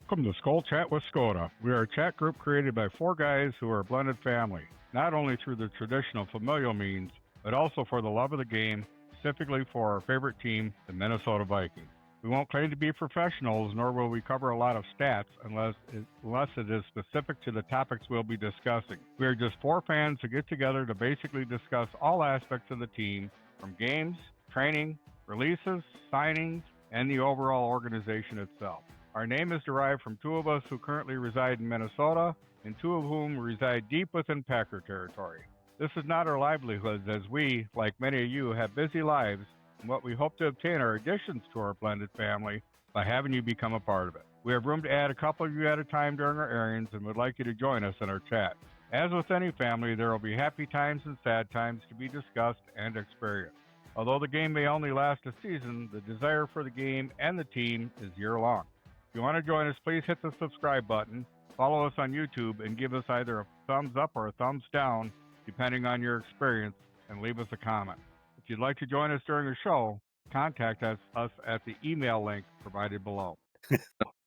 Welcome to Skol Chat with Skota. We are a chat group created by four guys who are a blended family, not only through the traditional familial means, but also for the love of the game, specifically for our favorite team, the Minnesota Vikings. We won't claim to be professionals, nor will we cover a lot of stats unless it is specific to the topics we'll be discussing. We are just four fans who get together to basically discuss all aspects of the team, from games, training, releases, signings, and the overall organization itself. Our name is derived from two of us who currently reside in Minnesota, and two of whom reside deep within Packer territory. This is not our livelihood, as we, like many of you, have busy lives, and what we hope to obtain are additions to our blended family by having you become a part of it. We have room to add a couple of you at a time during our airings and would like you to join us in our chat. As with any family, there will be happy times and sad times to be discussed and experienced. Although the game may only last a season, the desire for the game and the team is year-long. If you want to join us, please hit the subscribe button, follow us on YouTube, and give us either a thumbs up or a thumbs down, depending on your experience, and leave us a comment. If you'd like to join us during the show, contact us at the email link provided below.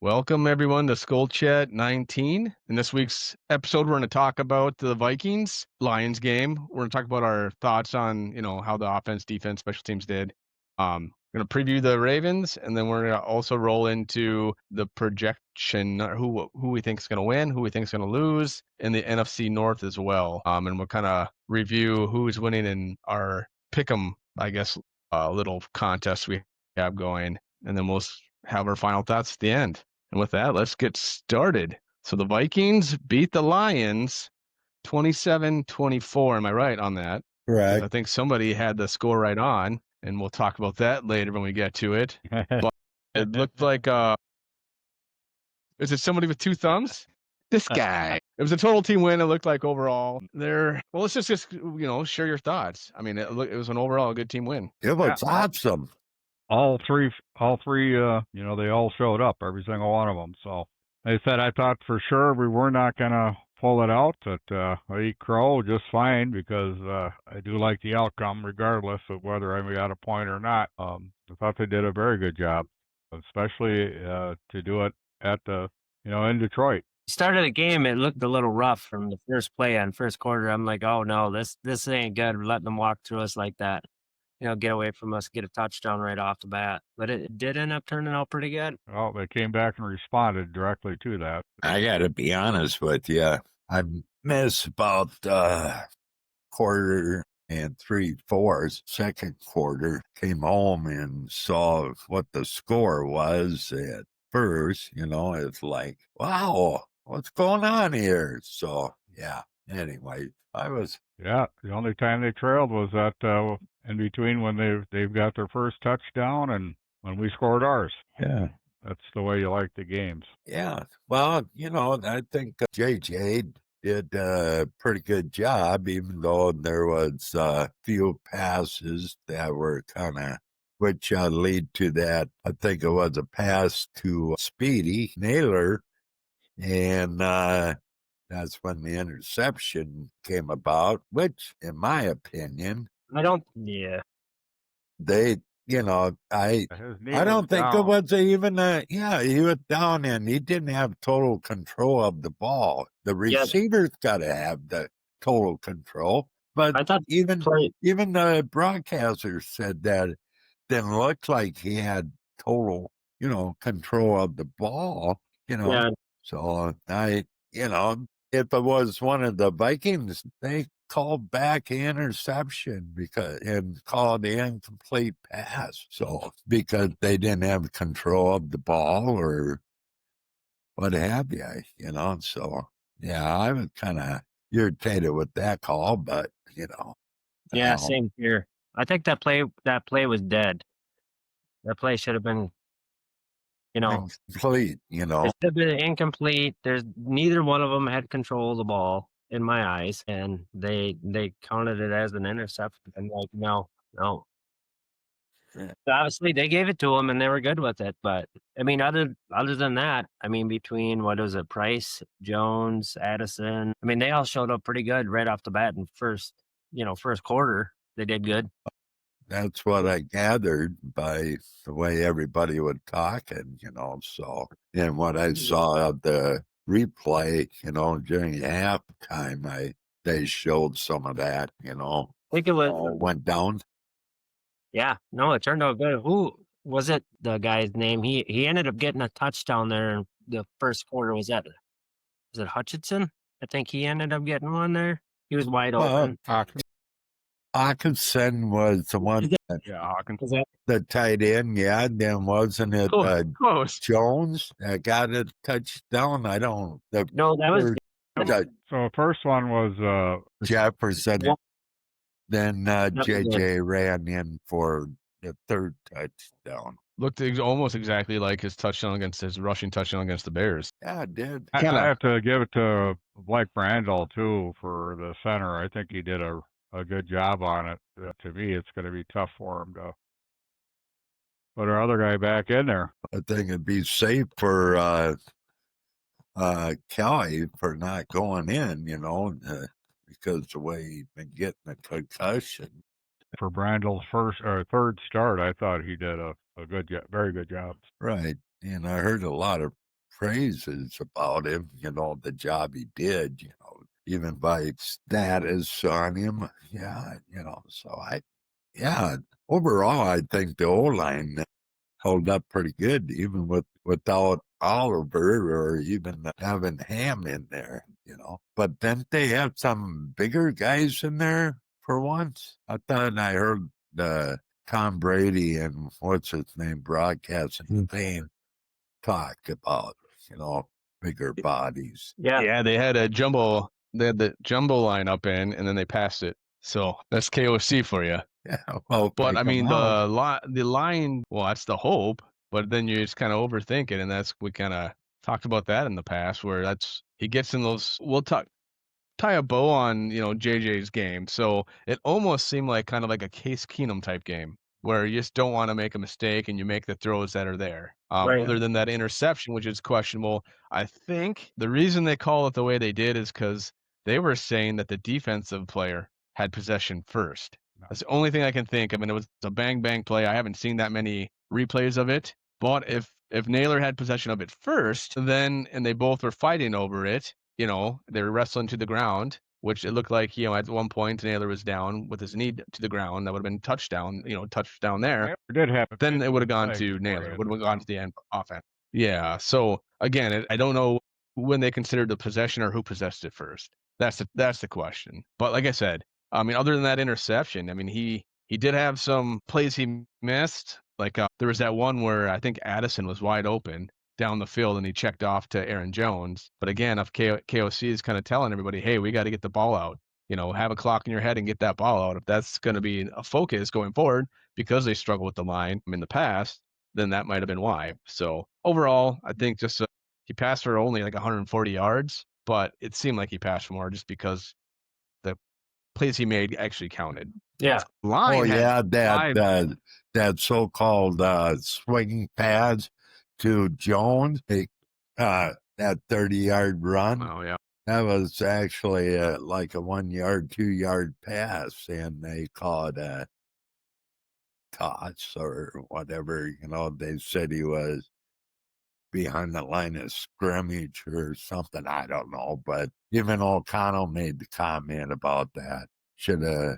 Welcome, everyone, to Skol Chat 19. In this week's episode, we're going to talk about the Vikings-Lions game. We're going to talk about our thoughts on, how the offense, defense, special teams did. We're going to preview the Ravens, and then we're going to also roll into the projection, who we think is going to win, who we think is going to lose, in the NFC North as well. And we'll kind of review who's winning in our pick'em, little contest we have going, and then we'll have our final thoughts at the end. And with that, let's get started. So the Vikings beat the Lions 27-24. Am I right on that? Correct. I think somebody had the score right on, and we'll talk about that later when we get to it. But it looked like, is it somebody with two thumbs? This guy. It was a total team win. It looked like overall. Well, let's just share your thoughts. I mean, it was an overall good team win. It was awesome. All three, they all showed up, every single one of them. So they said, I thought for sure we were not going to pull it out, but I eat crow just fine because I do like the outcome regardless of whether I got a point or not. I thought they did a very good job, especially to do it at in Detroit. Started the game, it looked a little rough from the first play on first quarter. I'm like, oh no, this ain't good. We're letting them walk through us like that. Get away from us, get a touchdown right off the bat. But it did end up turning out pretty good. Well, they came back and responded directly to that. I got to be honest with you. I missed about quarter and 3/4. Second quarter, came home and saw what the score was at first. It's like, wow, what's going on here? So, yeah. Anyway, Yeah, the only time they trailed was that in between when they've got their first touchdown and when we scored ours. Yeah. That's the way you like the games. Yeah. Well, I think JJ did a pretty good job, even though there was a few passes that were kind of, which lead to that. I think it was a pass to Speedy Naylor, and that's when the interception came about, which, in my opinion, I don't, yeah. they, I don't think it was even he was down and he didn't have total control of the ball. The receivers got to have the total control. But I thought even the broadcaster said that it didn't look like he had total, control of the ball, Yeah. So if it was one of the Vikings, they called back the interception and called the incomplete pass. So because they didn't have control of the ball or what have you, So yeah, I was kind of irritated with that call, but Yeah, same here. I think that play was dead. That play should have been, incomplete. It should have been incomplete. Neither one of them had control of the ball in my eyes, and they counted it as an interception. And like, no. Yeah. Obviously, they gave it to them, and they were good with it. But I mean, other than that, between what was it, Price, Jones, Addison, they all showed up pretty good right off the bat in first quarter. They did good. That's what I gathered by the way everybody was talking, so, and what I saw of the replay, during halftime, they showed some of that, I think it was. all went down. Yeah, no, it turned out good. Who was it? The guy's name. He ended up getting a touchdown there in the first quarter. Was it Hutchinson? I think he ended up getting one there. He was wide Well, open. Hawkinson was the one, Yeah, Hawkins. Was that the tight end, yeah, then wasn't it Close. Jones that got a touchdown? I don't, no? That was So the first one was Jefferson. Yeah. Then was JJ ran in for the third touchdown. Looked almost exactly like his rushing touchdown against the Bears. Yeah, it did. I Kinda. have to give it to Blake Brandel too for the center. I think he did a good job on it. To me, it's going to be tough for him to put our other guy back in there. I think it'd be safe for Kelly for not going in, because the way he's been getting a concussion. For Brandel's first or third start, I thought he did a very good job. Right. And I heard a lot of praises about him, the job he did, even by status on him. Yeah, so overall, I think the O-line held up pretty good, even without Oliver or even having Ham in there, But didn't they have some bigger guys in there for once? I thought I heard Tom Brady and what's his name broadcasting thing talk about, bigger bodies. Yeah, they had the jumbo line up in, and then they passed it. So that's KOC for you. Yeah, well, But I mean, out. the line, well, that's the hope, but then you just kind of overthink it, and we kind of talked about that in the past, where he gets in those. We'll tie a bow on JJ's game, so it almost seemed like kind of like a Case Keenum type game, where you just don't want to make a mistake and you make the throws that are there. Right. Other than that interception, which is questionable, I think the reason they call it the way they did is because they were saying that the defensive player had possession first. That's the only thing I can think of, and it was a bang bang play. I haven't seen that many replays of it, but if Naylor had possession of it first, then and they both were fighting over it, they were wrestling to the ground, which it looked like, at one point Naylor was down with his knee to the ground. That would have been touchdown there. It did happen. Then it would have gone to Naylor. Would have gone to the end offense. Yeah. So again, I don't know when they considered the possession or who possessed it first. That's the question. But like I said, I mean, other than that interception, I mean, he did have some plays he missed. Like there was that one where I think Addison was wide open down the field and he checked off to Aaron Jones. But again, if KOC is kind of telling everybody, hey, we got to get the ball out, have a clock in your head and get that ball out. If that's going to be a focus going forward because they struggle with the line in the past, then that might have been why. So overall, I think just he passed for only like 140 yards, but it seemed like he passed for more just because the plays he made actually counted. Yeah. Line that so-called swing pads to Jones, that 30-yard run. Oh, yeah. That was actually like a 1 yard, 2 yard pass, and they call it a toss or whatever. They said he was behind the line of scrimmage or something. I don't know, but even O'Connell made the comment about that. Should have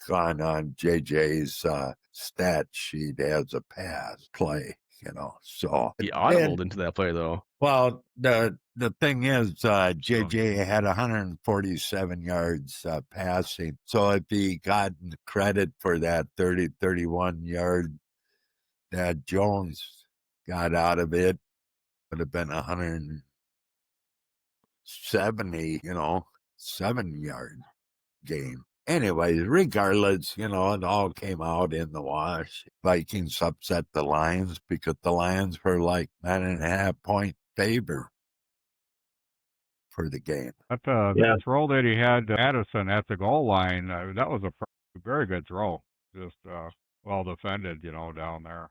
gone on JJ's stat sheet as a pass play. So he audibled into that play though. Well, the thing is, JJ had 147 yards passing. So if he got credit for that 31 yard that Jones got out of it, would have been 170, 7-yard game. Anyways, regardless, it all came out in the wash. Vikings upset the Lions because the Lions were like 9.5-point favor for the game. That throw that he had Addison at the goal line, that was a very good throw. Just well defended, down there.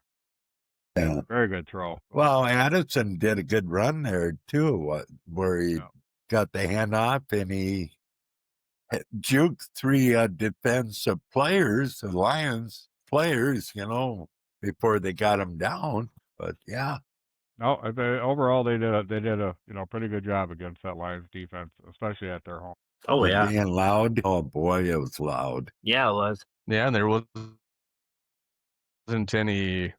Yeah. Very good throw. Well, Addison did a good run there too, where he got the handoff and he juked 3 defensive players, the Lions players, before they got them down. But yeah, No, overall they did a pretty good job against that Lions defense, especially at their home. Oh yeah, being loud. Oh boy, it was loud. yeah, it was. Yeah, and there wasn't any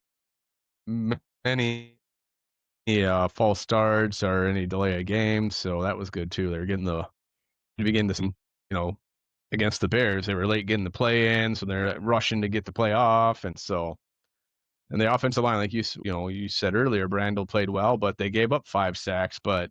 false starts or any delay of games, so that was good too. They were getting the begin this, against the Bears. They were late getting the play in, so they're rushing to get the play off, and the offensive line, like you said earlier, Brandel played well, but they gave up 5 sacks, but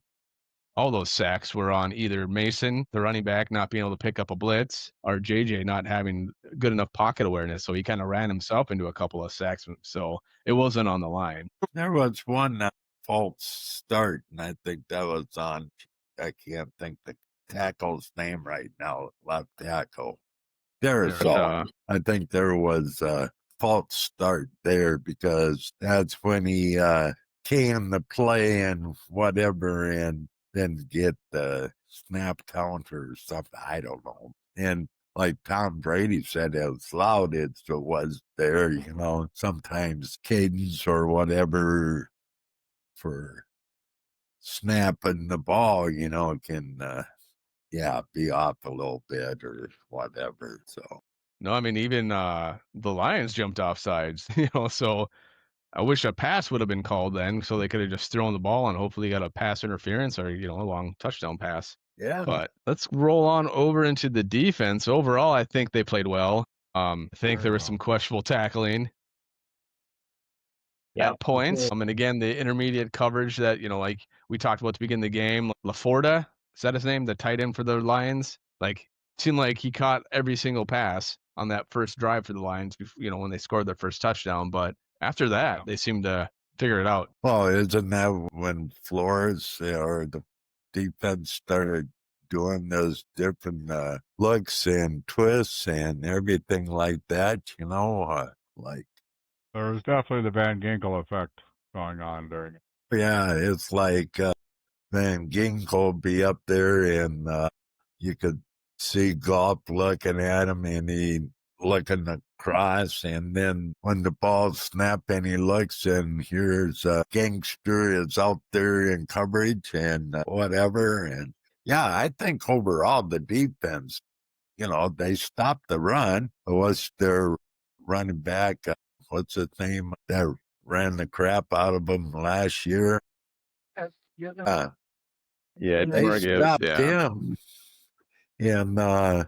all those sacks were on either Mason, the running back, not being able to pick up a blitz, or JJ not having good enough pocket awareness. So he kind of ran himself into a couple of sacks. So it wasn't on the line. There was one false start, and I think that was on. I can't think the tackle's name right now. Left tackle. There's all. I think there was a false start there because that's when he came to play and whatever, and then get the snap counter or something. I don't know. And like Tom Brady said, it was loud. It was there, sometimes cadence or whatever for snapping the ball, can, be off a little bit or whatever. So, No, I mean, even the Lions jumped off sides, so I wish a pass would have been called then, so they could have just thrown the ball and hopefully got a pass interference or, a long touchdown pass. yeah. But let's roll on over into the defense. Overall, I think they played well. I think there was some questionable tackling at points. And again, the intermediate coverage that, like we talked about at the beginning of the game, LaForda, is that his name? The tight end for the Lions? Seemed like he caught every single pass on that first drive for the Lions, when they scored their first touchdown. But after that, they seemed to figure it out. Well, isn't that when Flores or the defense started doing those different looks and twists and everything like that, like. There was definitely the Van Ginkel effect going on during it. Yeah, it's like Van Ginkel be up there and you could see Golf looking at him and he looking across, and then when the ball snapped and he looks and here's a gangster is out there in coverage and whatever. And yeah, I think overall the defense, they stopped the run. It was their running back, what's his name, that ran the crap out of them last year. Yeah, They stopped him. And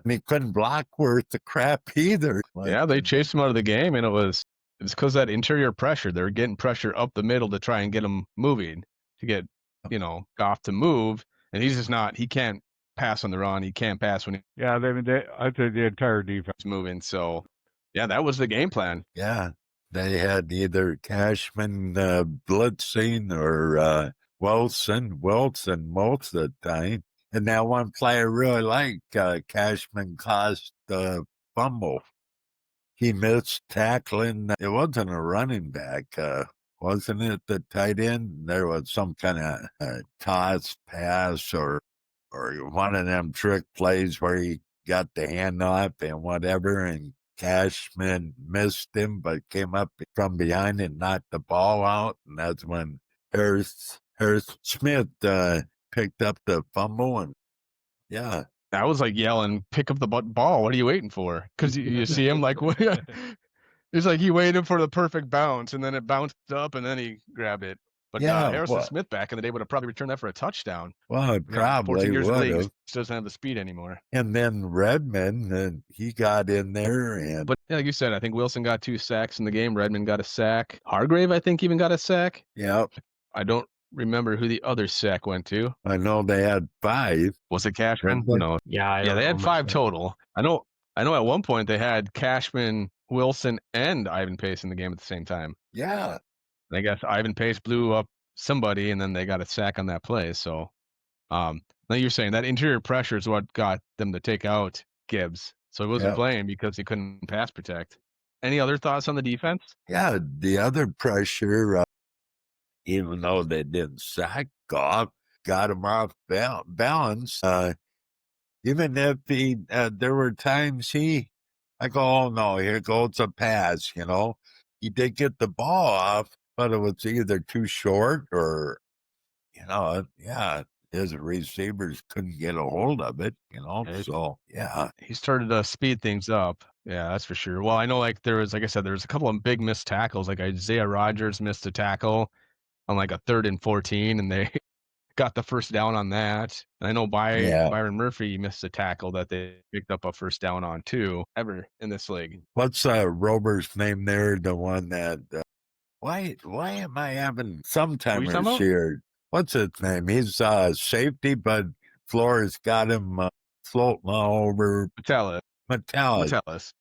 he couldn't block worth the crap either. They chased him out of the game, and it was because that interior pressure. They were getting pressure up the middle to try and get him moving, to get Goff to move, and he's just not. He can't pass on the run. He can't pass when I'd say the entire defense he's moving. So, that was the game plan. Yeah, they had either Cashman blitzing or Wilson most of the time. And that one play I really liked, Cashman caused the fumble. He missed tackling. It wasn't a running back, wasn't it? The tight end. There was some kind of toss pass or one of them trick plays where he got the handoff and whatever, and Cashman missed him, but came up from behind and knocked the ball out. And that's when Harris Smith picked up the fumble. And yeah, I was like yelling, "Pick up the ball! What are you waiting for?" Because you see him like, it's like he waited for the perfect bounce, and then it bounced up, and then he grabbed it. But Harrison Smith back in the day would have probably returned that for a touchdown. Well, it probably 14 years would league, have. just doesn't have the speed anymore. And then Redmond, he got in there. But like you said, I think Wilson got 2 sacks in the game. Redmond got a sack. Hargrave, I think, even got a sack. Yep. I don't remember who the other sack went to. I know they had 5. Was it Cashman? No. Yeah, they had 5 total. I know at one point they had Cashman, Wilson, and Ivan Pace in the game at the same time. Yeah. And I guess Ivan Pace blew up somebody, and then they got a sack on that play. So now you're saying that interior pressure is what got them to take out Gibbs. So he wasn't playing because he couldn't pass protect. Any other thoughts on the defense? Yeah, the other pressure, even though they didn't sack Goff, got him off balance. Even if there were times I go, oh no, here goes a pass, He did get the ball off, but it was either too short or, yeah, his receivers couldn't get a hold of it, so yeah. He started to speed things up. Yeah, that's for sure. Well, I know like there was, like I said, there was a couple of big missed tackles. Like Isaiah Rodgers missed a tackle on like a 3rd and 14, and they got the first down on that. And I know Yeah. Byron Murphy missed a tackle that they picked up a first down on too, ever in this league. What's Robert's name there? The one that why am I having sometimers here? What's his name? He's safety, but Flores got him floating all over. Metellus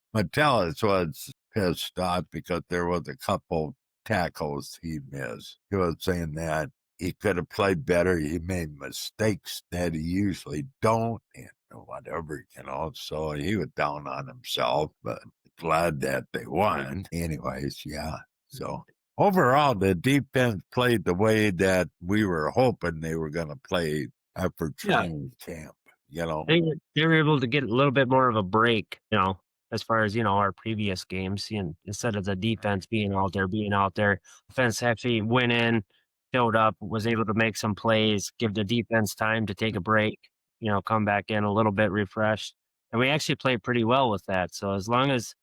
was pissed off because there was a couple tackles he missed. He was saying that he could have played better. He made mistakes that he usually don't, and whatever, So he was down on himself, but glad that they won. Anyways, yeah. So overall, the defense played the way that we were hoping they were going to play after training camp. They were able to get a little bit more of a break, as far as, our previous games. Instead of the defense being out there, offense actually went in, showed up, was able to make some plays, give the defense time to take a break, come back in a little bit refreshed. And we actually played pretty well with that. So as long as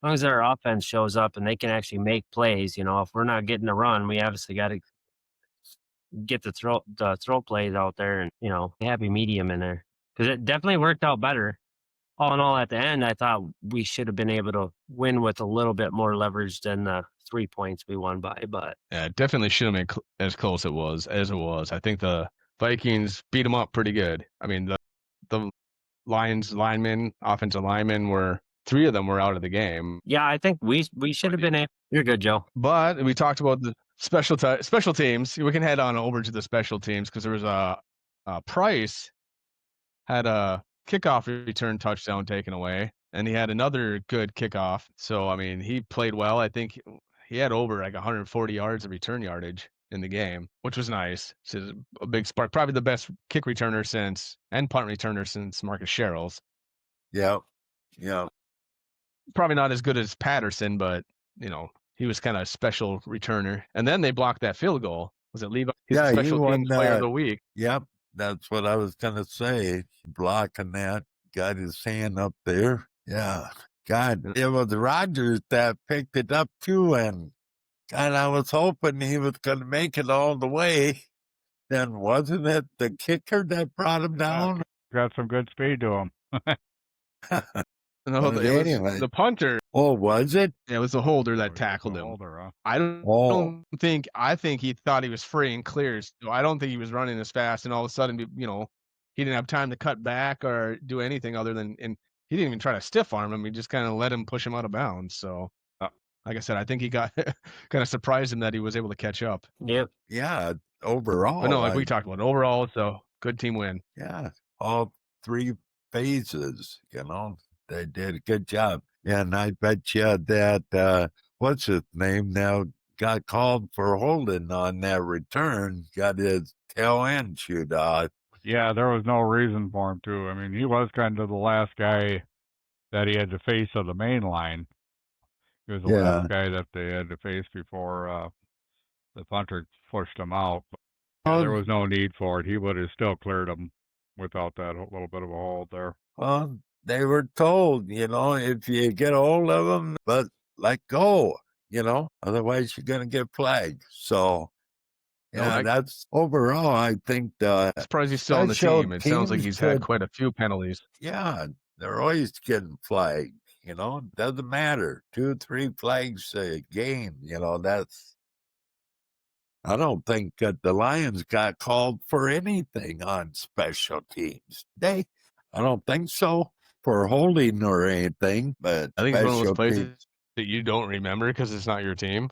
our offense shows up and they can actually make plays, if we're not getting a run, we obviously got to get the throw plays out there and, happy medium in there. Because it definitely worked out better. All in all, at the end, I thought we should have been able to win with a little bit more leverage than the 3 points we won by. But yeah, it definitely should have been as close as it was. I think the Vikings beat them up pretty good. I mean, the Lions offensive linemen were 3 of them were out of the game. Yeah, I think we should have been. You're good, Joe. But we talked about the special teams. We can head on over to the special teams because there was a Price had a kickoff return touchdown taken away, and he had another good kickoff. So, I mean, he played well. I think he had over like 140 yards of return yardage in the game, which was nice. So a big spark. Probably the best kick returner and punt returner since Marcus Sherrills. Yeah. Probably not as good as Patterson, but, he was kind of a special returner. And then they blocked that field goal. Was it Levi? He's the special teams player of the week. Yep. That's what I was going to say. Blocking that, got his hand up there. Yeah. God, it was Rodgers that picked it up too. And God, I was hoping he was going to make it all the way. Then wasn't it the kicker that brought him down? Got some good speed to him. No, it was the punter. Oh, was it? Yeah, it was the holder that tackled him. Holder, huh? I think he thought he was free and clear. So I don't think he was running as fast, and all of a sudden, he didn't have time to cut back or do anything other than, and he didn't even try to stiff arm him. He just kind of let him push him out of bounds. So, like I said, I think he got kind of surprised him that he was able to catch up. Yep. Yeah, overall. But no, like we talked about, overall, it's a good team win. Yeah, all 3 phases, they did a good job. Yeah, and I bet you that, what's his name now, got called for holding on that return, got his tail end chewed off. Yeah, there was no reason for him to. I mean, he was kind of the last guy that he had to face of the main line. He was the last guy that they had to face before the punter pushed him out. But, there was no need for it. He would have still cleared him without that little bit of a hold there. Well, they were told, if you get a hold of them, but let go, otherwise you're going to get flagged. So, that's overall, I think I'm surprised he's still on the team. It sounds like he's had quite a few penalties. Yeah, they're always getting flagged, doesn't matter. 2 or 3 flags a game, that's. I don't think that the Lions got called for anything on special teams. I don't think so. For holding or anything, but I think it's one of those places that you don't remember because it's not your team.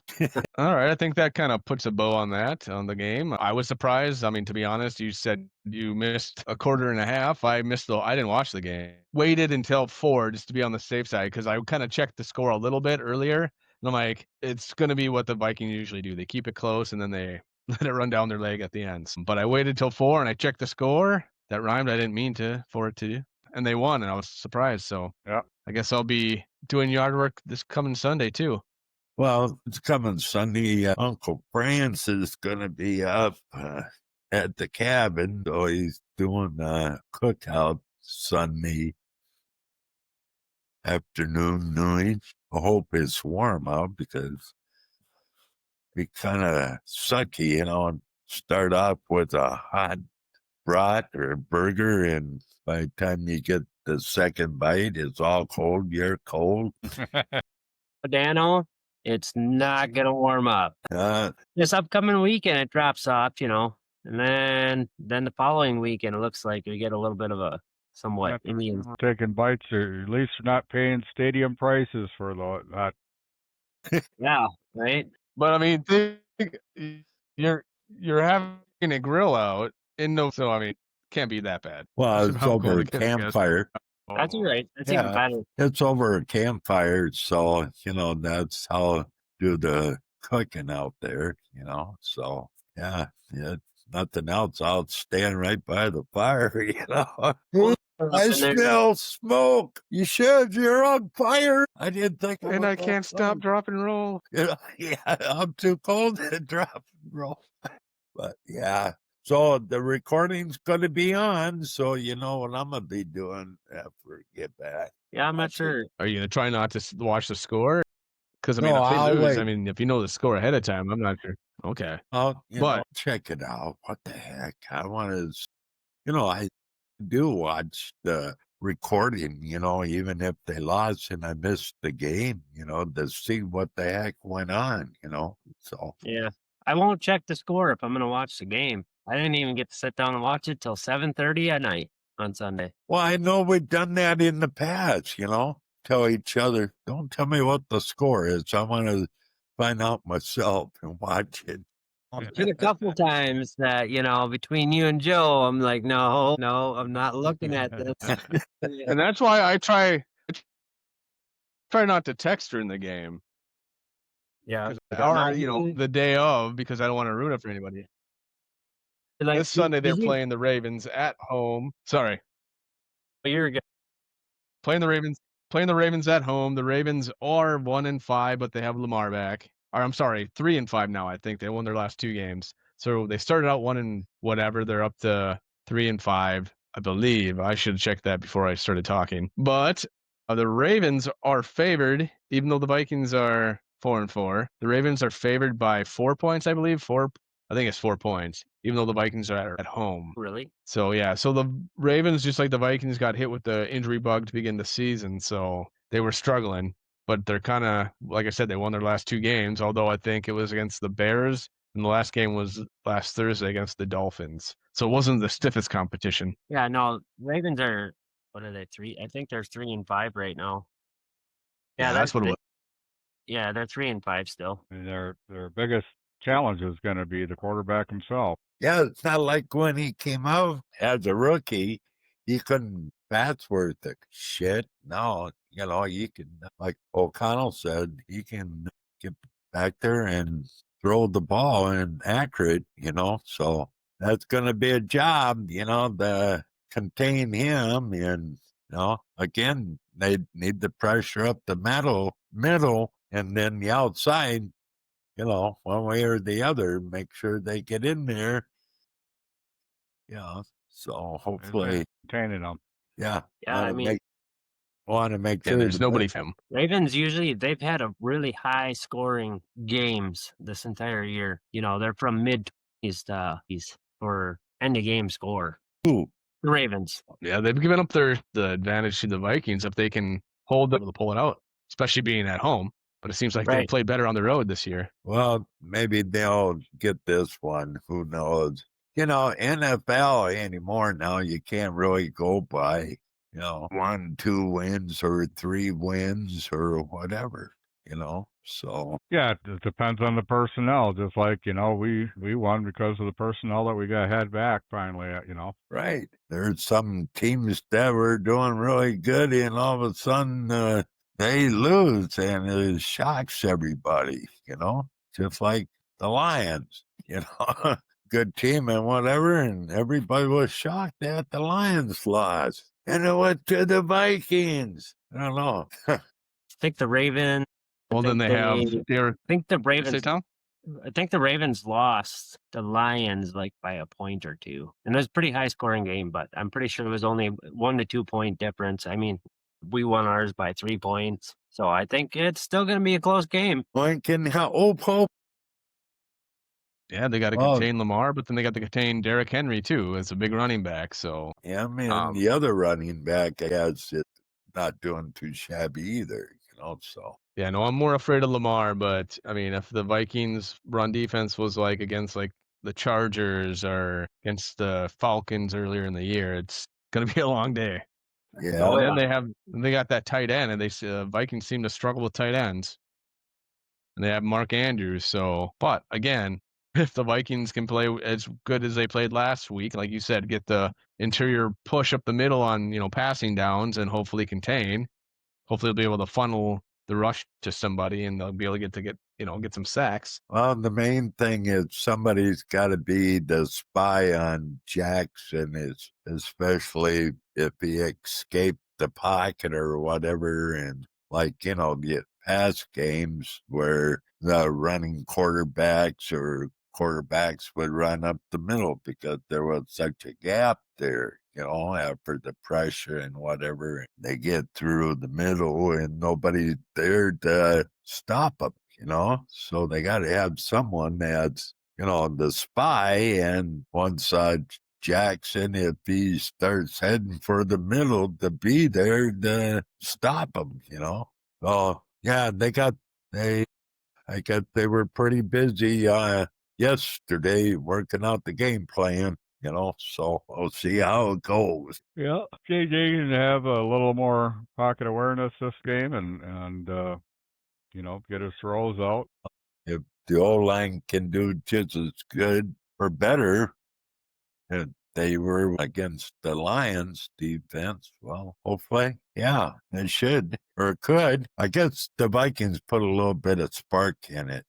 All right, I think that kind of puts a bow on the game. I was surprised. I mean, to be honest, you said you missed a quarter and a half. I didn't watch the game. Waited until 4 just to be on the safe side because I kind of checked the score a little bit earlier. And I'm like, it's going to be what the Vikings usually do. They keep it close and then they let it run down their leg at the end. But I waited till 4 and I checked the score. That rhymed. I didn't mean for it to and they won, and I was surprised. So Yeah. I guess I'll be doing yard work this coming Sunday too. Well, it's coming Sunday. Uncle France is going to be up at the cabin, so he's doing a cookout Sunday afternoon, noon. I hope it's warm out because it'd be kind of sucky, start off with a hot brat or a burger, and by the time you get the second bite, it's all cold. You're cold. Dano, it's not gonna warm up. This upcoming weekend it drops off, and then the following weekend it looks like we get a little bit of a somewhat Indian. Taking bites, or at least you're not paying stadium prices for that. Yeah, right. But I mean, you're having a grill out so I mean, can't be that bad. Well, it's over a campfire. That's right. That's even better. It's over a campfire, so that's how do the cooking out there. So yeah, nothing else. I'll stand right by the fire. I smell smoke. You should. You're on fire. I didn't think. And I can't stop, drop, and roll. Yeah, I'm too cold to drop and roll. But yeah. So the recording's going to be on, so you know what I'm going to be doing after we get back. Yeah, I'm not sure. Are you going to try not to watch the score? Because, I mean, No, if they I'll lose, wait. I mean, if you know the score ahead of time, I'm not sure. Okay. I'll But- check it out. What the heck? I want to, I do watch the recording, even if they lost and I missed the game, to see what the heck went on, so. Yeah, I won't check the score if I'm gonna watch the game. I didn't even get to sit down and watch it till 7:30 at night on Sunday. Well, I know we've done that in the past, tell each other, don't tell me what the score is. I want to find out myself and watch it. It's been a couple times that, between you and Joe, I'm like, no, I'm not looking at this. And that's why I try not to text her in the game. Yeah. Or, the day of, because I don't want to ruin it for anybody. Like, This Sunday, they're playing the Ravens at home. Sorry. A year ago. Playing the Ravens at home. The Ravens are 1-5, but they have Lamar back. Or I'm sorry, 3-5 now. I think they won their last 2 games. So they started out 1 and whatever. They're up to 3-5, I believe. I should check that before I started talking. But the Ravens are favored, even though the Vikings are 4-4. The Ravens are favored by 4 points, I believe. I think it's 4 points, even though the Vikings are at home. Really? So, yeah. So the Ravens, just like the Vikings, got hit with the injury bug to begin the season. So they were struggling. But they're kind of, like I said, they won their last 2 games, although I think it was against the Bears. And the last game was last Thursday against the Dolphins. So it wasn't the stiffest competition. Yeah, no, Ravens are, what are they, 3? I think they're 3-5 right now. Yeah, that's what it was. Yeah, they're 3-5 still. And their biggest challenge is going to be the quarterback himself. Yeah, it's not like when he came out as a rookie, he couldn't pass worth the shit. No, you can, like O'Connell said, he can get back there and throw the ball and accurate, so that's going to be a job, to contain him. And, again, they need to pressure up the middle and then the outside, one way or the other, make sure they get in there. Yeah. So hopefully Containing them. Yeah. Yeah, I mean, want to make Yeah, sure there's nobody for him. Ravens usually, they've had a really high scoring games this entire year. They're from mid-20s to for end of game score. Who? The Ravens. Yeah, they've given up the advantage to the Vikings if they can hold them to pull it out, especially being at home. But it seems like they Right. played better on the road this year. Well, maybe they'll get this one. Who knows? NFL anymore now, you can't really go by, 1, 2 wins or 3 wins or whatever, so. Yeah, it depends on the personnel. Just like, we won because of the personnel that we had back finally, Right. There's some teams that were doing really good and all of a sudden they lose and it shocks everybody, just like the Lions, good team and whatever, and everybody was shocked that the Lions lost. and it went to the Vikings. I don't know. I think the Ravens. Well, then they have Derek. I think the Say, Ravens. Tom? I think the Ravens lost the Lions like by a point or two, and it was a pretty high scoring game. But I'm pretty sure it was only 1 to 2 point difference. I mean, we won ours by 3 points, so I think it's still going to be a close game. Lincoln, Pope. Yeah, they got to contain Lamar, but then they got to contain Derrick Henry too as a big running back. So Yeah, I mean, the other running back has it not doing too shabby either, so. yeah, no, I'm more afraid of Lamar, but I mean, if the Vikings run defense was like against like the Chargers or against the Falcons earlier in the year, it's going to be a long day. Yeah. And then they got that tight end, and Vikings seem to struggle with tight ends. And they have Mark Andrews. So, but again, if the Vikings can play as good as they played last week, like you said, get the interior push up the middle on, passing downs and hopefully contain, hopefully they'll be able to funnel the rush to somebody and they'll be able to get some sacks. Well, the main thing is somebody's got to be the spy on Jackson, especially if he escaped the pocket or whatever. And the past games where the running quarterbacks would run up the middle because there was such a gap there, after the pressure and whatever. They get through the middle and nobody's there to stop them. So they got to have someone that's, the spy. And once Jackson, if he starts heading for the middle, to be there to stop him, So yeah, I guess they were pretty busy yesterday working out the game plan. So we'll see how it goes. Yeah, JJ can have a little more pocket awareness this game and get his throws out. If the O-line can do just as good or better, and they were against the Lions defense, well, hopefully, yeah, they should or could. I guess the Vikings put a little bit of spark in it,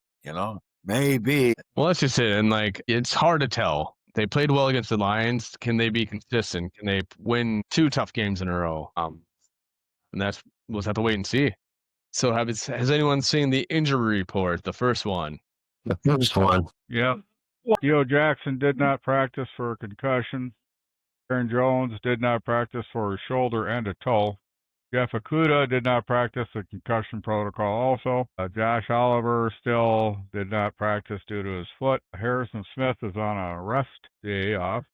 maybe. Well, that's just it. And it's hard to tell. They played well against the Lions. Can they be consistent? Can they win 2 tough games in a row? And we'll have to wait and see. So has anyone seen the injury report, the first one? The first one. Yeah. Theo Jackson did not practice for a concussion. Aaron Jones did not practice for a shoulder and a toe. Jeff Okudah did not practice the concussion protocol also. Josh Oliver still did not practice due to his foot. Harrison Smith is on a rest day off.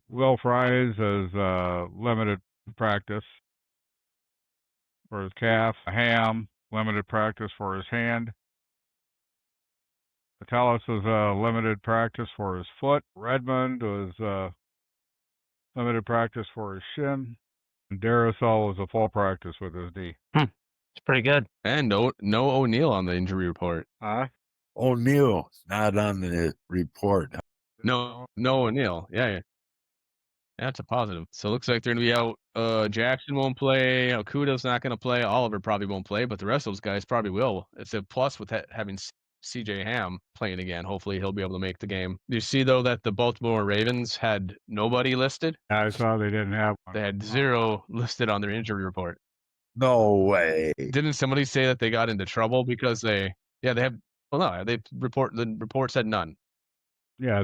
Will Fries has limited practice for his calf. Ham, limited practice for his hand. Metellus is limited practice for his foot. Redmond was limited practice for his shin. And Darasol was a full practice with his knee. It's pretty good. And no O'Neal on the injury report. O'Neal not on the report. No O'Neal. Yeah. That's a positive. So it looks like they're going to be out. Jackson won't play. Okudah's not going to play. Oliver probably won't play, but the rest of those guys probably will. It's a plus with having CJ Ham playing again. Hopefully he'll be able to make the game. Do you see, though, that the Baltimore Ravens had nobody listed? I saw they didn't have one. They had 0 listed on their injury report. No way. Didn't somebody say that they got into trouble because the report said none. Yeah,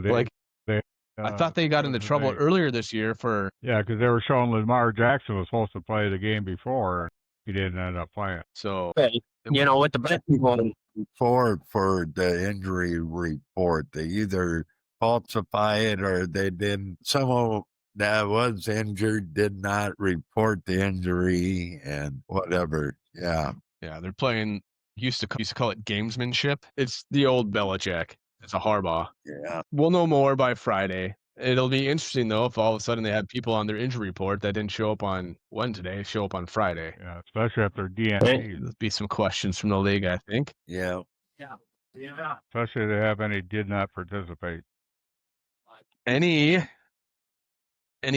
I thought they got into trouble earlier this year for... Yeah, because they were showing Lamar Jackson was supposed to play the game before. He didn't end up playing. So... with the best people... For the injury report, they either falsify it or they didn't. Someone that was injured did not report the injury and whatever. Yeah. Yeah, they're playing... Used to call it gamesmanship. It's the old Belichick. It's a Harbaugh. Yeah. We'll know more by Friday. It'll be interesting, though, if all of a sudden they have people on their injury report that didn't show up on Wednesday, show up on Friday. Yeah, especially if they're DNPs. There'll be some questions from the league, I think. Yeah. Especially if they have any did not participate. Any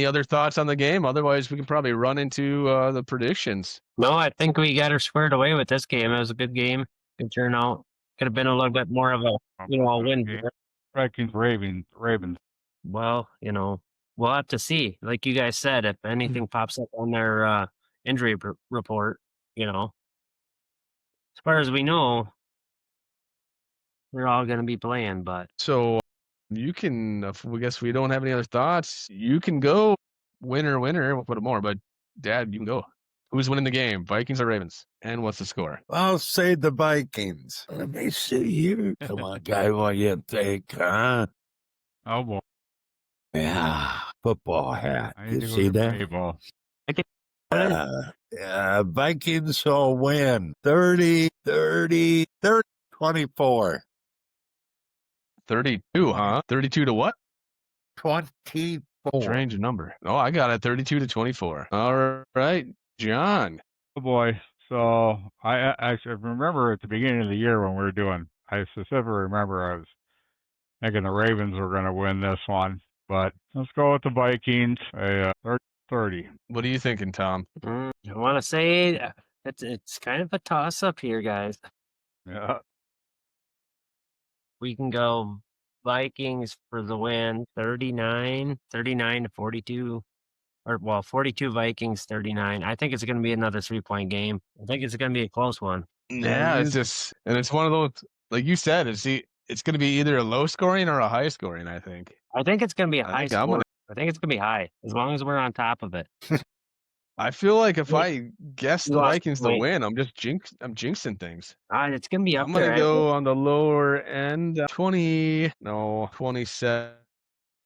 other thoughts on the game? Otherwise, we can probably run into the predictions. No, I think we got her squared away with this game. It was a good game. Good turnout. Could have been a little bit more of a win. Vikings-Ravens. Well, we'll have to see. Like you guys said, if anything pops up on their injury report, you know, as far as we know, we're all going to be playing. But So you can, if we guess we don't have any other thoughts, you can go winner. We'll put it more, but Dad, you can go. Who's winning the game, Vikings or Ravens? And what's the score? I'll say the Vikings. Let me see here. Come on, guy, what you think, huh? Oh boy, Yeah, football hat. I need You to go see get that? baseball. Vikings will win 30, 24. 32, huh? 32 to what? 24. Strange number. Oh, I got it. 32 to 24. All right, John. Oh boy. So I should remember at the beginning of the year when we were doing. I specifically remember I was thinking the Ravens were going to win this one, but let's go with the Vikings. 30. What are you thinking, Tom? I want to say it's kind of a toss up here, guys. Yeah. We can go Vikings for the win, 39 to 42. Or, well, 42 Vikings, 39. I think it's going to be another 3-point game. I think it's going to be a close one. Yeah, it's just, and it's one of those, like you said, it's going to be either a low scoring or a high scoring, I think. I think it's going to be a I high think I'm score. gonna- I think it's going to be high, as long as we're on top of it. I feel like if Wait, I guess you the lost- Vikings to wait. win, I'm jinxing things. It's going to be up I'm there. gonna go on the lower end, 27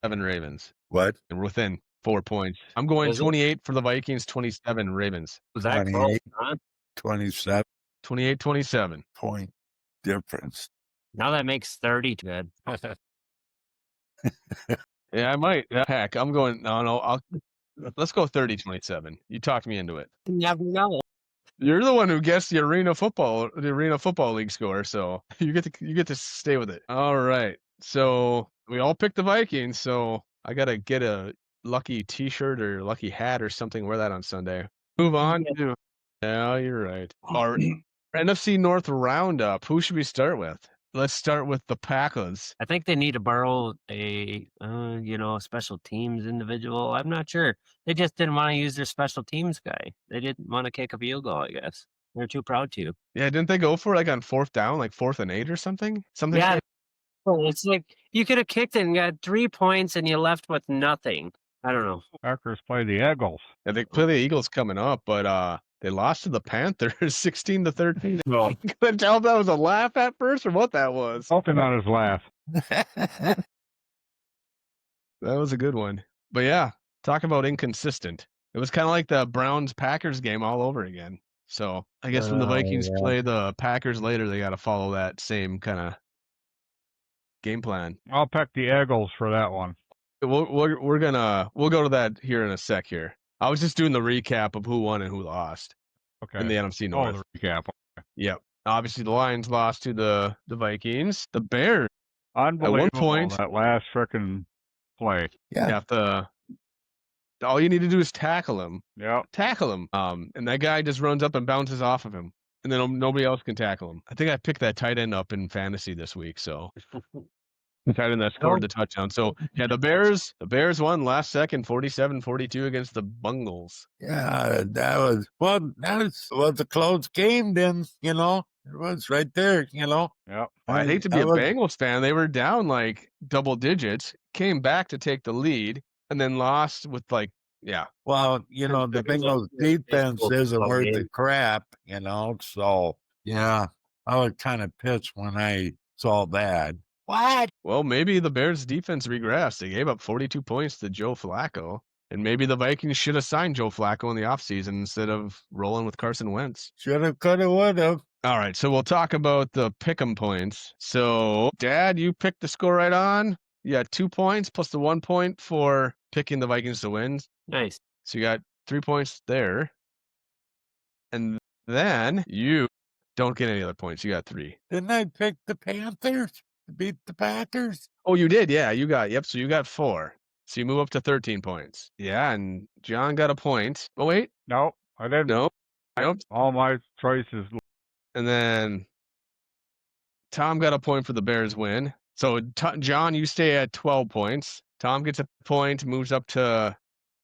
Ravens. What? And we're within 4 points. I'm going Is it? 28 for the Vikings, 27 Ravens. Was that 28. close, huh? 27 28-27. point difference. Now that makes 30 good. Yeah, I might. Heck, I'm going. No. Let's go 30-27. You talked me into it. You never know. You're the one who guessed the Arena Football League score, so you get to stay with it. All right. So we all picked the Vikings. So I gotta get a lucky T-shirt or lucky hat or something. Wear that on Sunday. Move on to. Yeah, you're right. Our NFC North roundup. Who should we start with? Let's start with the Packers. I think they need to borrow a special teams individual. I'm not sure. They just didn't want to use their special teams guy. They didn't want to kick a field goal, I guess. They're too proud to. Yeah, didn't they go for like on 4th down, like 4th and 8 or something? Yeah. It's like you could have kicked it and got 3 points and you left with nothing. I don't know. Packers play the Eagles. Yeah, they play the Eagles coming up, but they lost to the Panthers 16-13. Well, Couldn't tell if that was a laugh at first or what that was. something on his laugh. That was a good one. But yeah, talk about inconsistent. It was kind of like the Browns-Packers game all over again. So I guess when the Vikings play the Packers later, they got to follow that same kind of game plan. I'll pick the Eagles for that one. We'll go to that here in a sec here. I was just doing the recap of who won and who lost Okay. in the NFC North. Oh, the recap. Yep. Obviously, the Lions lost to the Vikings. The Bears, Unbelievable. point- That last frickin' play. Yeah. all you need to do is tackle him. Yep. Tackle him. And that guy just runs up and bounces off of him. And then nobody else can tackle him. I think I picked that tight end up in fantasy this week, so the tight end that scored the touchdown. So yeah, the Bears won last second, 47-42 against the Bungles. Yeah, that was a close game then, It was right there, Yep. I hate to be a was- Bengals fan. They were down like double digits, came back to take the lead, and then lost with Well, the Bengals defense isn't worth the crap, so yeah, I was kind of pissed when I saw that. What? well, maybe the Bears defense regressed. They gave up 42 points to Joe Flacco. And maybe the Vikings should have signed Joe Flacco in the offseason instead of rolling with Carson Wentz. Shoulda, coulda, woulda. All right, so we'll talk about the pick'em points. So, Dad, you picked the score right on. You got 2 points plus the 1 point for picking the Vikings to win. Nice. So you got 3 points there. And then you don't get any other points. You got 3. Didn't I pick the Panthers to beat the Packers? Oh, you did? Yeah, so you got 4. So you move up to 13 points. Yeah, and John got a point. Oh, wait. No, I didn't. Nope. All my choices. And then Tom got a point for the Bears win. So, John, you stay at 12 points. Tom gets a point, moves up to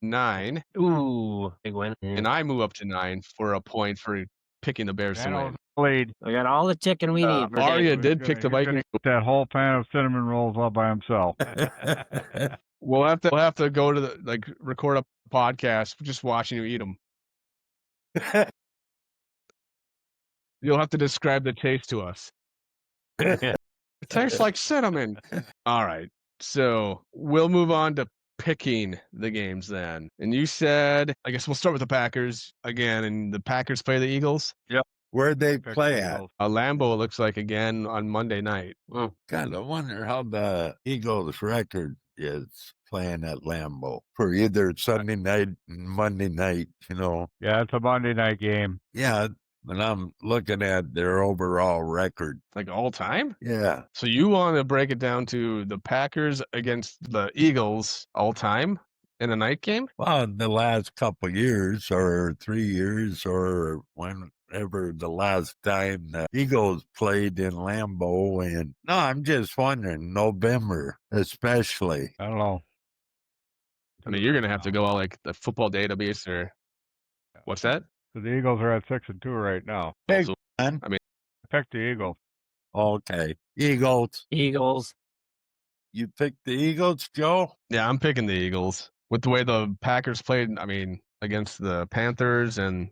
9, Ooh, big win. and I move up to 9 for a point for picking the Bears to Dano's win. lead. We got all the chicken we need for Aria Dave. did pick the He's gonna Vikings. eat that whole pan of cinnamon rolls all by himself. We'll have to go to the record a podcast just watching you eat them. You'll have to describe the taste to us. It tastes like cinnamon. All right. So we'll move on to picking the games then. And you said, I guess we'll start with the Packers again, and the Packers play the Eagles. Where'd they Pick play the at? Eagles. Lambeau, it looks like, again on Monday night. God, I wonder how the Eagles record is playing at Lambeau for either Sunday night and Monday night, Yeah, it's a Monday night game. Yeah, but I'm looking at their overall record. Like all time? Yeah. So you want to break it down to the Packers against the Eagles all time in a night game? Well, in the last couple years or 3 years or whenever the last time the Eagles played in Lambeau. And no, I'm just wondering, November especially. I don't know. I mean, you're going to have to go out like the football database or what's that? So the Eagles are at 6-2 right now. Big Also, one. I mean, Pick the Eagles. Okay. Eagles. Eagles. You picked the Eagles, Joe? yeah, I'm picking the Eagles. With the way the Packers played, I mean, against the Panthers, and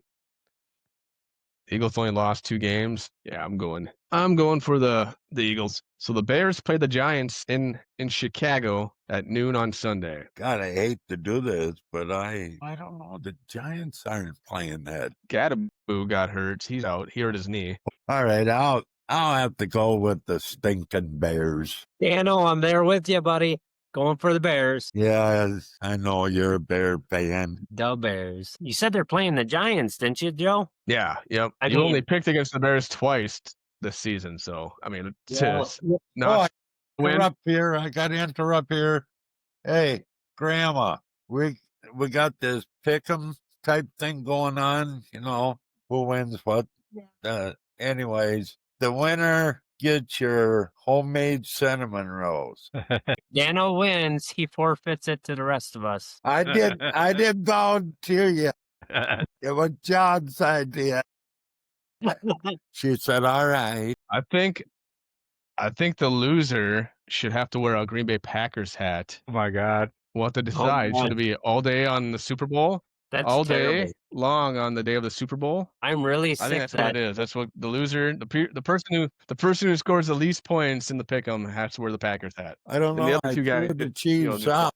the Eagles only lost 2 games. Yeah, I'm going for the Eagles. So the Bears play the Giants in Chicago at noon on Sunday. God, I hate to do this, but I don't know. The Giants aren't playing that. Gadaboo got hurt. He's out. He hurt his knee. All right, I'll have to go with the stinking Bears. Dano, I'm there with you, buddy. Going for the Bears. Yeah, I know you're a Bear fan. The Bears. You said they're playing the Giants, didn't you, Joe? Yeah, yep. I You mean- only picked against the Bears twice this season, so I mean, it's I win. got to interrupt here. Hey, Grandma, we got this pick'em type thing going on. Who wins what? Anyways, the winner gets your homemade cinnamon rolls. Dano wins. He forfeits it to the rest of us. I did volunteer you. It was John's idea. She said, "All right." I think the loser should have to wear a Green Bay Packers hat. Oh my God. We'll have to decide. God. Should it be all day on the Super Bowl? That's all terrible. day long on the day of the Super Bowl? I'm really I sick think that's that what it is. That's what the loser, the person who scores the least points in the pick'em has to wear the Packers hat. I don't And the know. other I two guys, threw the you know, cheese just- out.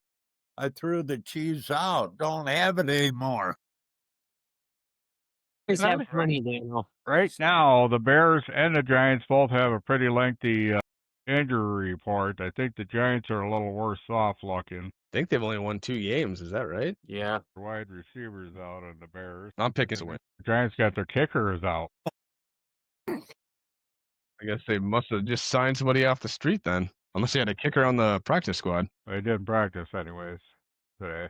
I threw the cheese out. Don't have it anymore. always have plenty, Dano. Right now, the Bears and the Giants both have a pretty lengthy injury report. I think the Giants are a little worse off looking. I think they've only won 2 games. Is that right? Yeah. Wide receivers out on the Bears. I'm picking to win. The Giants got their kickers out. I guess they must have just signed somebody off the street then, unless they had a kicker on the practice squad. They didn't practice anyways today.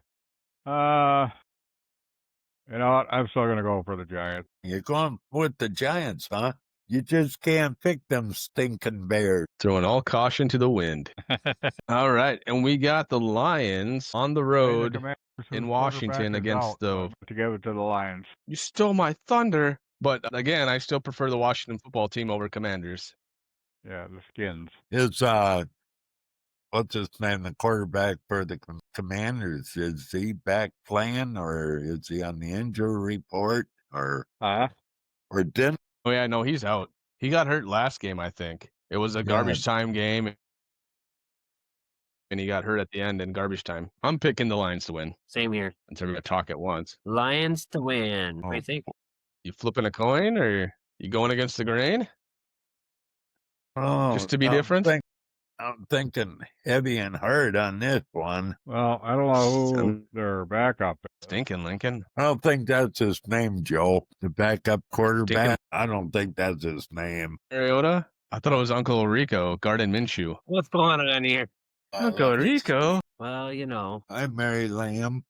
You know what? I'm still gonna go for the Giants. You're going with the Giants, huh? You just can't pick them stinking Bears. Throwing all caution to the wind. All right, and we got the Lions on the road. Commanders, in whose Washington quarterback is against out, the- so I'm to give it to the Lions. You stole my thunder. But again, I still prefer the Washington football team over Commanders. Yeah, the Skins. Is what's his name? The quarterback for the Commanders. Is he back playing, or is he on the injury report, or didn't? Oh yeah, no, he's out. He got hurt last game, I think. It was a garbage time game, and he got hurt at the end in garbage time. I'm picking the Lions to win. Same here. Until we talk at once. Lions to win. What do you Oh. think? You flipping a coin, or you going against the grain? Oh, Just to be different? I'm thinking heavy and hard on this one. Well, I don't know who their backup is. Stinking Lincoln. I don't think that's his name, Joe. The backup quarterback. Stinking- I don't think that's his name. Mariota? I thought it was Uncle Rico, Garden Minshew. What's going on here? Uncle Rico? Well, you know. I'm Mary Lamb.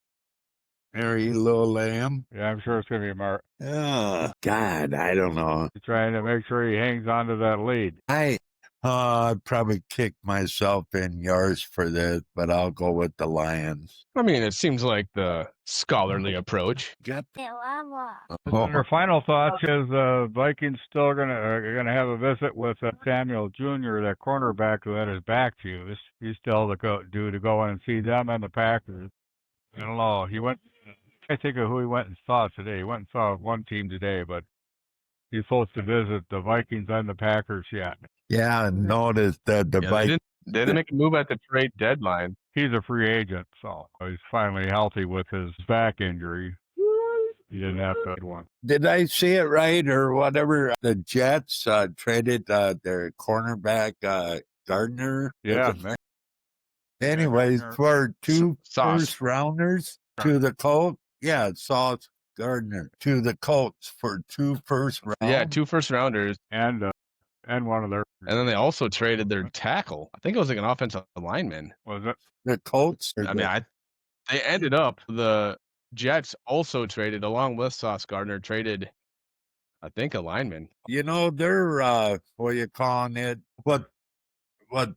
Mary Little Lamb. Yeah, I'm sure it's gonna be Mark. Oh, God, I don't know. He's trying to make sure he hangs on to that lead. I'd probably kick myself in yards for this, but I'll go with the Lions. I mean, it seems like the scholarly approach. Got And their final thoughts is Vikings still are gonna have a visit with Samuel Jr., that cornerback who had his back fused. He's still due to go in and see them and the Packers. I don't know. He went. I think of who he went and saw today. He went and saw one team today, but he's supposed to visit the Vikings and the Packers yet. Yeah, I noticed that the Yeah, Vikings. they didn't make a move at the trade deadline. He's a free agent, so he's finally healthy with his back injury. He didn't have to one. Did I see it right or whatever? The Jets traded their cornerback Gardner. Yeah. Anyways, for two Sauce. first rounders to the Colts. Yeah, Sauce Gardner to the Colts for 2 first rounds. Yeah, 2 first rounders. And one of their. And then they also traded their tackle. I think it was like an offensive lineman. Was it? The Colts. I mean, they ended up, the Jets also traded, along with Sauce Gardner, traded, I think, a lineman. You know, they're what you calling it? What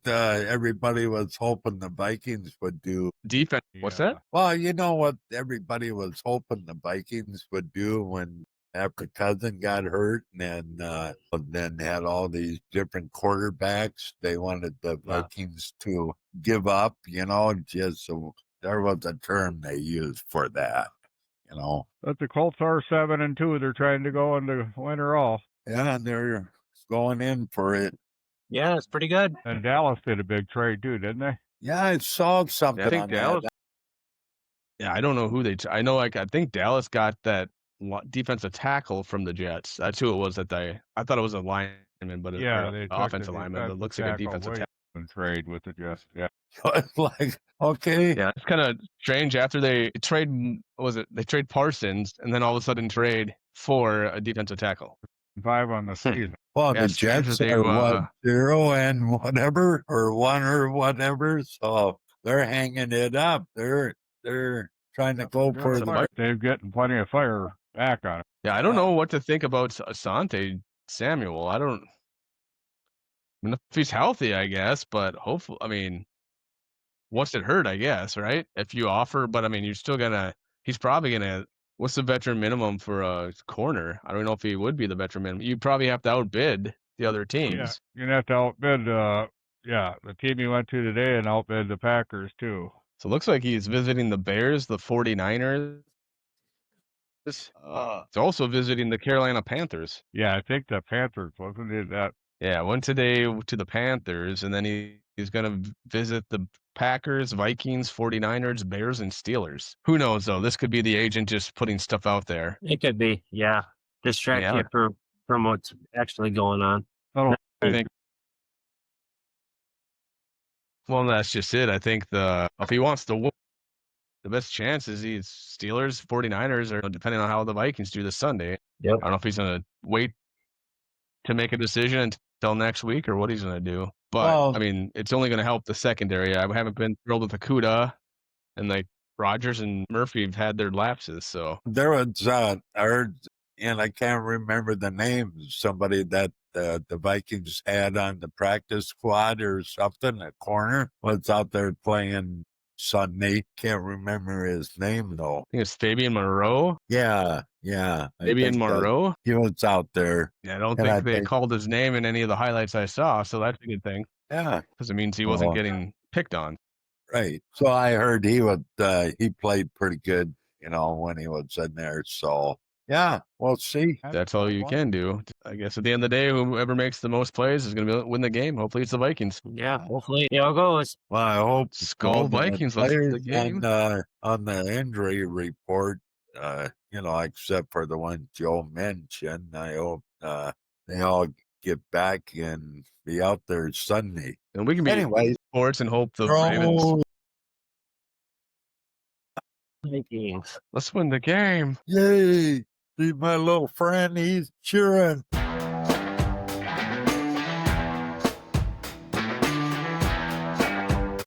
everybody was hoping the Vikings would do. Defense. What's that? Well, you know what everybody was hoping the Vikings would do when after Cousin got hurt and then had all these different quarterbacks. They wanted the Vikings to give up, just so there was a term they used for that, But the Colts are 7-2. They're trying to go into winter all. Yeah, and they're going in for it. Yeah, it's pretty good. And Dallas did a big trade too, didn't they? Yeah, I saw something. Yeah, I think on Dallas. that. Yeah, I don't know who I know. I think Dallas got that defensive tackle from the Jets. That's who it was that I thought it was a lineman, but they an took offensive the lineman. It looks like a defensive tackle. Trade with the Jets. Yeah. It's like, okay. Yeah, it's kind of strange. After they trade, they trade Parsons and then all of a sudden trade for a defensive tackle. 5 on the season. Well, Yeah, the Jets are 0 and whatever, or 1 or whatever, so they're hanging it up. They're trying to go for the. They're getting plenty of fire back on it. Yeah, I don't know what to think about Asante Samuel. I mean, if he's healthy, I guess, but hopefully, I mean, what's it hurt, I guess, right? If you offer, but I mean, he's probably gonna, what's the veteran minimum for a corner? I don't know if he would be the veteran minimum. You probably have to outbid the other teams. Yeah, you're gonna have to outbid, the team he went to today and outbid the Packers too. So it looks like he's visiting the Bears, the 49ers. He's also visiting the Carolina Panthers. Yeah, I think the Panthers, wasn't it? That. Yeah, went today to the Panthers, and then he's going to visit the Packers, Vikings, 49ers, Bears, and Steelers. Who knows, though? This could be the agent just putting stuff out there. It could be, yeah. Distract you from what's actually going on. I think. Well, that's just it. I think if he wants to whoop, the best chance is he's Steelers, 49ers, or depending on how the Vikings do this Sunday. Yep. I don't know if he's going to wait to make a decision until next week or what he's going to do. But, I mean, it's only going to help the secondary. I haven't been thrilled with Akuda, and like Rodgers and Murphy have had their lapses. So there was, and I can't remember the name, somebody that the Vikings had on the practice squad or something, a corner, was out there playing Sunday. Can't remember his name, though. I think it's Fabian Moreau. Yeah. Fabian Moreau. He was out there. Yeah, I don't think they called his name in any of the highlights I saw, so that's a good thing. Yeah. Because it means he wasn't getting picked on. Right. So I heard he played pretty good, when he was in there. So, yeah, we'll see. That's all you can do. I guess at the end of the day, whoever makes the most plays is going to win the game. Hopefully it's the Vikings. Yeah, hopefully it all goes. Well, I hope Skol Vikings. Let's win the game. On the injury report, except for the one Joe mentioned, I hope they all get back and be out there Sunday. And we can be sports and hope the Ravens. Vikings. Let's win the game. Yay! See my little friend, he's cheering.